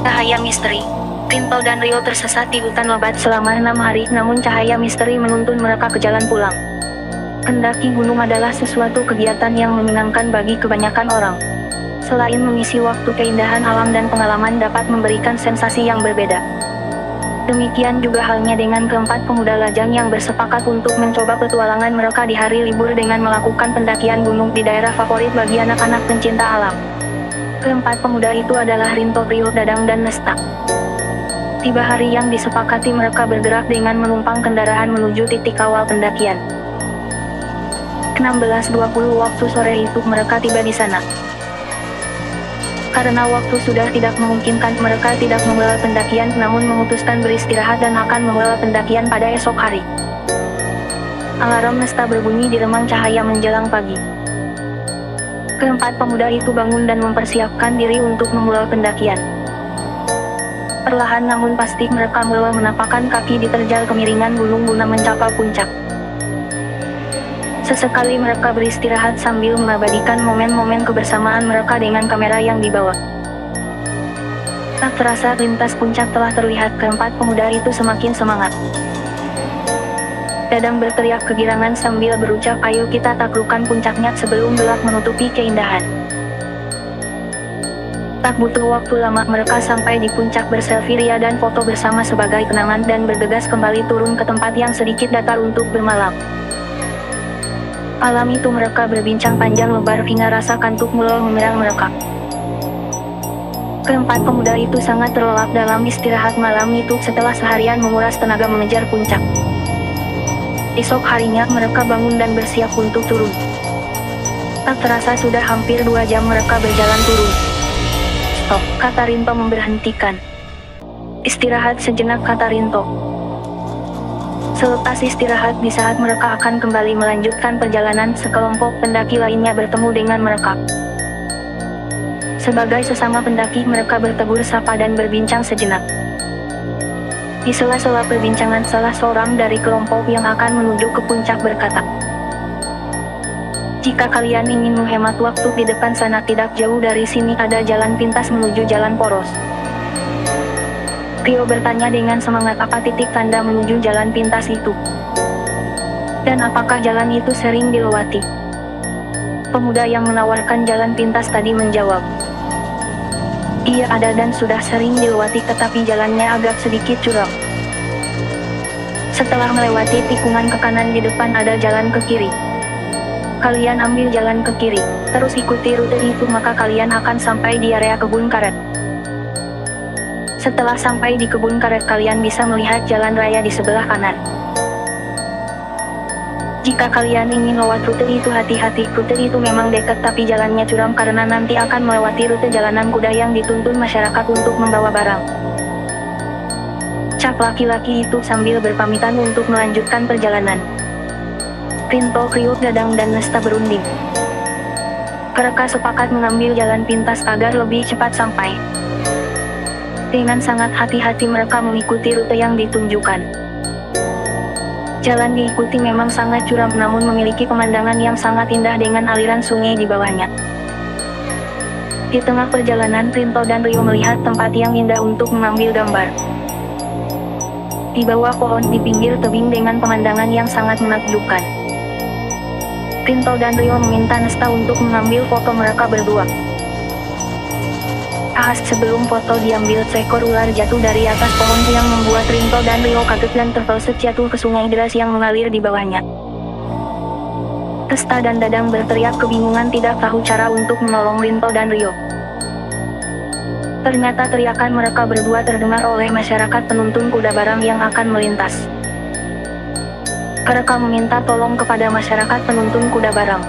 Cahaya misteri. Rinto dan Rio tersesat di hutan lebat selama 6 hari, namun cahaya misteri menuntun mereka ke jalan pulang. Mendaki gunung adalah sesuatu kegiatan yang menyenangkan bagi kebanyakan orang. Selain mengisi waktu, keindahan alam dan pengalaman dapat memberikan sensasi yang berbeda. Demikian juga halnya dengan keempat pemuda lajang yang bersepakat untuk mencoba petualangan mereka di hari libur dengan melakukan pendakian gunung di daerah favorit bagi anak-anak pencinta alam. Keempat pemuda itu adalah Rinto, Rio, Dadang, dan Nesta. Tiba hari yang disepakati, mereka bergerak dengan menumpang kendaraan menuju titik awal pendakian. 16.20 waktu sore itu mereka tiba di sana. Karena waktu sudah tidak memungkinkan, mereka tidak memulai pendakian, namun memutuskan beristirahat dan akan memulai pendakian pada esok hari. Alarm Nesta berbunyi di remang cahaya menjelang pagi. Keempat pemuda itu bangun dan mempersiapkan diri untuk memulai pendakian. Perlahan namun pasti mereka mulai menapakkan kaki di terjal kemiringan gunung guna mencapai puncak. Sesekali mereka beristirahat sambil mengabadikan momen-momen kebersamaan mereka dengan kamera yang dibawa. Tak terasa lintas puncak telah terlihat, keempat pemuda itu semakin semangat. Dadang berteriak kegirangan sambil berucap, "Ayo kita taklukkan puncaknya sebelum gelap menutupi keindahan." Tak butuh waktu lama mereka sampai di puncak, berselfie ria dan foto bersama sebagai kenangan dan bergegas kembali turun ke tempat yang sedikit datar untuk bermalam. Malam itu mereka berbincang panjang lebar hingga rasa kantuk mulai menyerang mereka. Keempat pemuda itu sangat terlelap dalam istirahat malam itu setelah seharian menguras tenaga mengejar puncak. Esok harinya mereka bangun dan bersiap untuk turun. Tak terasa sudah hampir 2 jam mereka berjalan turun. "Stop," kata Rinto memberhentikan. "Istirahat sejenak," kata Rinto. Selepas istirahat, di saat mereka akan kembali melanjutkan perjalanan, sekelompok pendaki lainnya bertemu dengan mereka. Sebagai sesama pendaki, mereka bertegur sapa dan berbincang sejenak. Di sela-sela perbincangan, salah seorang dari kelompok yang akan menuju ke puncak berkata, "Jika kalian ingin menghemat waktu, di depan sana tidak jauh dari sini ada jalan pintas menuju jalan poros." Rio bertanya dengan semangat, "Apa titik tanda menuju jalan pintas itu? Dan apakah jalan itu sering dilewati?" Pemuda yang menawarkan jalan pintas tadi menjawab, "Iya ada dan sudah sering dilewati, tetapi jalannya agak sedikit curam. Setelah melewati tikungan ke kanan, di depan ada jalan ke kiri. Kalian ambil jalan ke kiri, terus ikuti rute itu, maka kalian akan sampai di area kebun karet. Setelah sampai di kebun karet, kalian bisa melihat jalan raya di sebelah kanan. Jika kalian ingin lewat rute itu, hati-hati, rute itu memang dekat tapi jalannya curam karena nanti akan melewati rute jalanan kuda yang dituntun masyarakat untuk membawa barang." Cap laki-laki itu sambil berpamitan untuk melanjutkan perjalanan. Rinto, Rio, Dadang, dan Nesta berunding. Mereka sepakat mengambil jalan pintas agar lebih cepat sampai. Dengan sangat hati-hati mereka mengikuti rute yang ditunjukkan. Jalan diikuti memang sangat curam, namun memiliki pemandangan yang sangat indah dengan aliran sungai di bawahnya. Di tengah perjalanan, Rinto dan Rio melihat tempat yang indah untuk mengambil gambar. Di bawah pohon di pinggir tebing dengan pemandangan yang sangat menakjubkan. Rinto dan Rio meminta Nesta untuk mengambil foto mereka berdua. Sebelum foto diambil, seekor ular jatuh dari atas pohon yang membuat Rinto dan Rio kaget dan terpeleset jatuh ke sungai deras yang mengalir di bawahnya. Nesta dan Dadang berteriak kebingungan, tidak tahu cara untuk menolong Rinto dan Rio. Ternyata teriakan mereka berdua terdengar oleh masyarakat penuntun kuda barang yang akan melintas. Mereka meminta tolong kepada masyarakat penuntun kuda barang.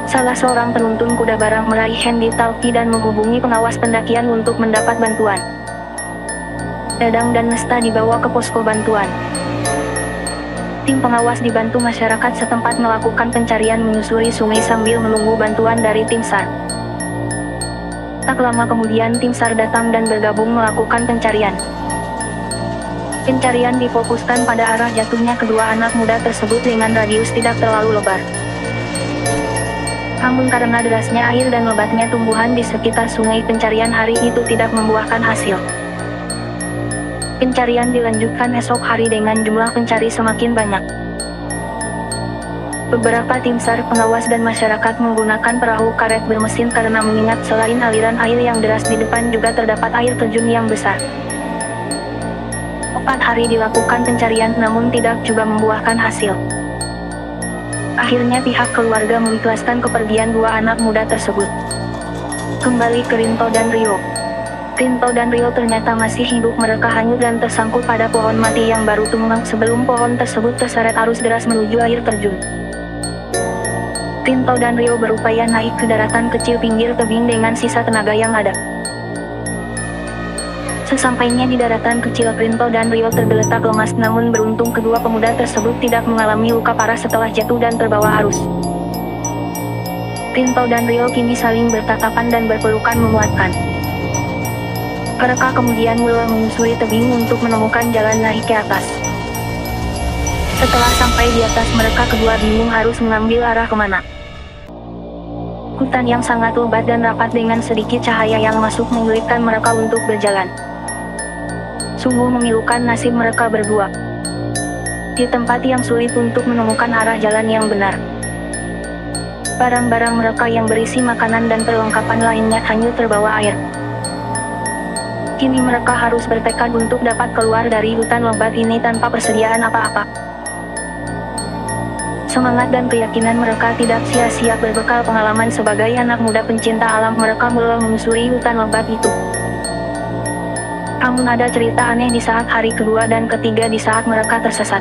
Salah seorang penuntun kuda barang meraih handy-talkie dan menghubungi pengawas pendakian untuk mendapat bantuan. Dadang dan Nesta dibawa ke posko bantuan. Tim pengawas dibantu masyarakat setempat melakukan pencarian menyusuri sungai sambil menunggu bantuan dari tim SAR. Tak lama kemudian tim SAR datang dan bergabung melakukan pencarian. Pencarian difokuskan pada arah jatuhnya kedua anak muda tersebut dengan radius tidak terlalu lebar. Namun karena derasnya air dan lebatnya tumbuhan di sekitar sungai, pencarian hari itu tidak membuahkan hasil. Pencarian dilanjutkan esok hari dengan jumlah pencari semakin banyak. Beberapa tim SAR, pengawas dan masyarakat menggunakan perahu karet bermesin karena mengingat selain aliran air yang deras di depan juga terdapat air terjun yang besar. 4 hari dilakukan pencarian namun tidak juga membuahkan hasil. Akhirnya pihak keluarga mengikhlaskan kepergian 2 anak muda tersebut. Kembali ke Rinto dan Rio. Rinto dan Rio ternyata masih hidup. Mereka hanyut dan tersangkut pada pohon mati yang baru tumbang sebelum pohon tersebut terseret arus deras menuju air terjun. Rinto dan Rio berupaya naik ke daratan kecil pinggir tebing dengan sisa tenaga yang ada. Sesampainya di daratan kecil, Rinto dan Rio tergeletak lemas, namun beruntung kedua pemuda tersebut tidak mengalami luka parah setelah jatuh dan terbawa arus. Rinto dan Rio kini saling bertatapan dan berpelukan memuatkan. Mereka kemudian mulai menyusuri tebing untuk menemukan jalan naik ke atas. Setelah sampai di atas, mereka kedua bingung harus mengambil arah kemana. Hutan yang sangat lebat dan rapat dengan sedikit cahaya yang masuk menyulitkan mereka untuk berjalan. Sungguh memilukan nasib mereka berdua. Di tempat yang sulit untuk menemukan arah jalan yang benar. Barang-barang mereka yang berisi makanan dan perlengkapan lainnya hanyut terbawa air. Kini mereka harus bertekad untuk dapat keluar dari hutan lebat ini tanpa persediaan apa-apa. Semangat dan keyakinan mereka tidak sia-sia. Berbekal pengalaman sebagai anak muda pencinta alam, mereka mulai menyusuri hutan lebat itu. Namun ada cerita aneh di saat hari kedua dan ketiga di saat mereka tersesat.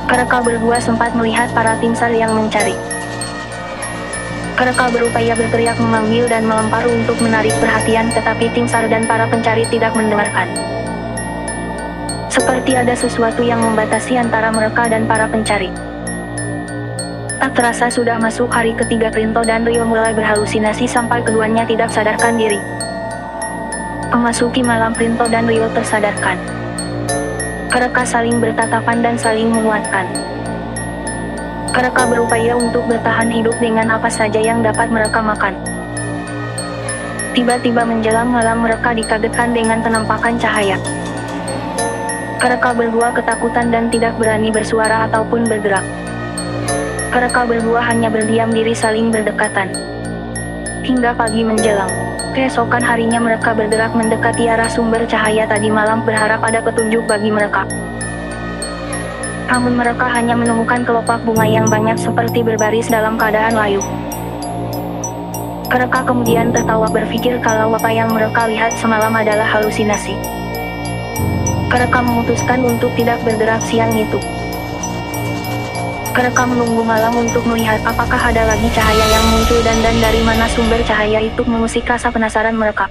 Mereka berdua sempat melihat para tim SAR yang mencari. Mereka berupaya berteriak, memanggil dan melempar untuk menarik perhatian, tetapi tim SAR dan para pencari tidak mendengarkan. Seperti ada sesuatu yang membatasi antara mereka dan para pencari. Tak terasa sudah masuk hari ketiga, Rinto dan Rio mulai berhalusinasi sampai keduanya tidak sadarkan diri. Memasuki malam, Rinto dan Rio tersadarkan. Mereka saling bertatapan dan saling menguatkan. Mereka berupaya untuk bertahan hidup dengan apa saja yang dapat mereka makan. Tiba-tiba menjelang malam, mereka dikagetkan dengan penampakan cahaya. Mereka berdua ketakutan dan tidak berani bersuara ataupun bergerak. Mereka berdua hanya berdiam diri saling berdekatan. Hingga pagi menjelang. Keesokan harinya mereka bergerak mendekati arah sumber cahaya tadi malam, berharap ada petunjuk bagi mereka. Namun mereka hanya menemukan kelopak bunga yang banyak seperti berbaris dalam keadaan layu. Mereka kemudian tertawa berpikir kalau apa yang mereka lihat semalam adalah halusinasi. Mereka memutuskan untuk tidak bergerak siang itu. Mereka menunggu malam untuk melihat apakah ada lagi cahaya yang muncul dan dari mana sumber cahaya itu, mengusik rasa penasaran mereka.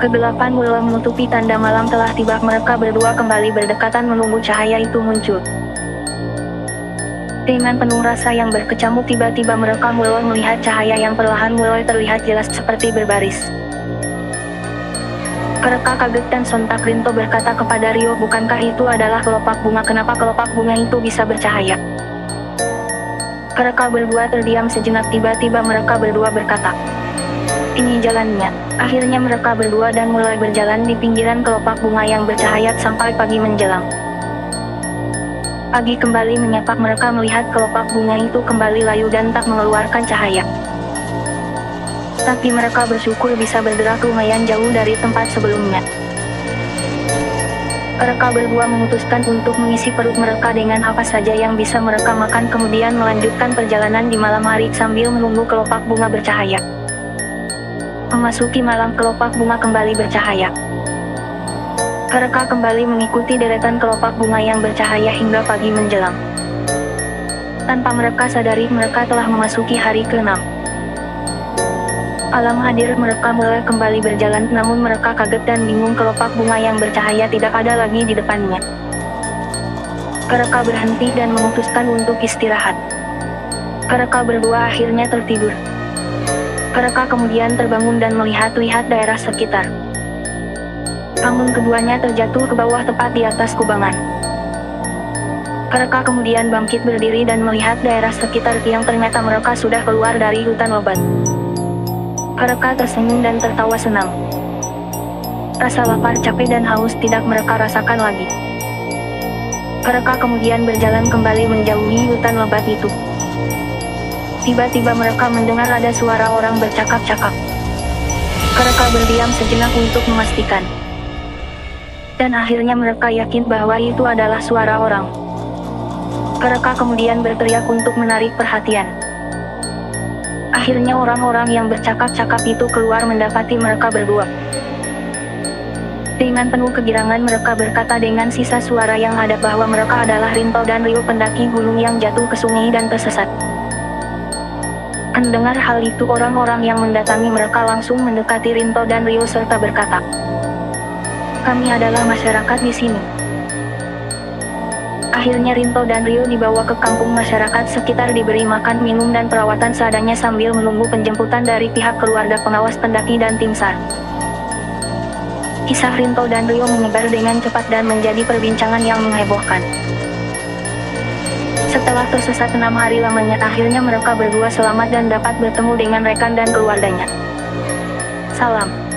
Kegelapan mulai menutupi tanda malam telah tiba. Mereka berdua kembali berdekatan menunggu cahaya itu muncul. Dengan penuh rasa yang berkecamuk, tiba-tiba mereka mulai melihat cahaya yang perlahan mulai terlihat jelas seperti berbaris. Mereka kaget dan sontak Rinto berkata kepada Rio, bukankah itu adalah kelopak bunga? Kenapa kelopak bunga itu bisa bercahaya? Mereka berdua terdiam sejenak, tiba-tiba mereka berdua berkata, ini jalannya. Akhirnya mereka berdua dan mulai berjalan di pinggiran kelopak bunga yang bercahaya sampai pagi menjelang. Pagi kembali menyapa, mereka melihat kelopak bunga itu kembali layu dan tak mengeluarkan cahaya. Tapi mereka bersyukur bisa bergerak lumayan jauh dari tempat sebelumnya. Mereka berdua memutuskan untuk mengisi perut mereka dengan apa saja yang bisa mereka makan, kemudian melanjutkan perjalanan di malam hari sambil menunggu kelopak bunga bercahaya. Memasuki malam, kelopak bunga kembali bercahaya. Mereka kembali mengikuti deretan kelopak bunga yang bercahaya hingga pagi menjelang. Tanpa mereka sadari, mereka telah memasuki hari ke-6. Alam hadir, mereka mulai kembali berjalan, namun mereka kaget dan bingung, kelopak bunga yang bercahaya tidak ada lagi di depannya. Mereka berhenti dan memutuskan untuk istirahat. Mereka berdua akhirnya tertidur. Mereka kemudian terbangun dan melihat-lihat daerah sekitar. Namun keduanya terjatuh ke bawah tepat di atas kubangan. Mereka kemudian bangkit berdiri dan melihat daerah sekitar yang ternyata mereka sudah keluar dari hutan lebat. Mereka tersenyum dan tertawa senang. Rasa lapar, capek dan haus tidak mereka rasakan lagi. Mereka kemudian berjalan kembali menjauhi hutan lebat itu. Tiba-tiba mereka mendengar ada suara orang bercakap-cakap. Mereka berdiam sejenak untuk memastikan. Dan akhirnya mereka yakin bahwa itu adalah suara orang. Mereka kemudian berteriak untuk menarik perhatian. Akhirnya orang-orang yang bercakap-cakap itu keluar mendapati mereka berdua. Dengan penuh kegirangan mereka berkata dengan sisa suara yang ada bahwa mereka adalah Rinto dan Ryo, pendaki gunung yang jatuh ke sungai dan tersesat. Mendengar hal itu, orang-orang yang mendatangi mereka langsung mendekati Rinto dan Ryo serta berkata, "Kami adalah masyarakat di sini." Akhirnya Rinto dan Ryo dibawa ke kampung masyarakat sekitar, diberi makan, minum, dan perawatan seadanya sambil menunggu penjemputan dari pihak keluarga pengawas pendaki dan tim SAR. Kisah Rinto dan Ryo menyebar dengan cepat dan menjadi perbincangan yang menghebohkan. Setelah tersesat 6 hari lamanya, akhirnya mereka berdua selamat dan dapat bertemu dengan rekan dan keluarganya. Salam.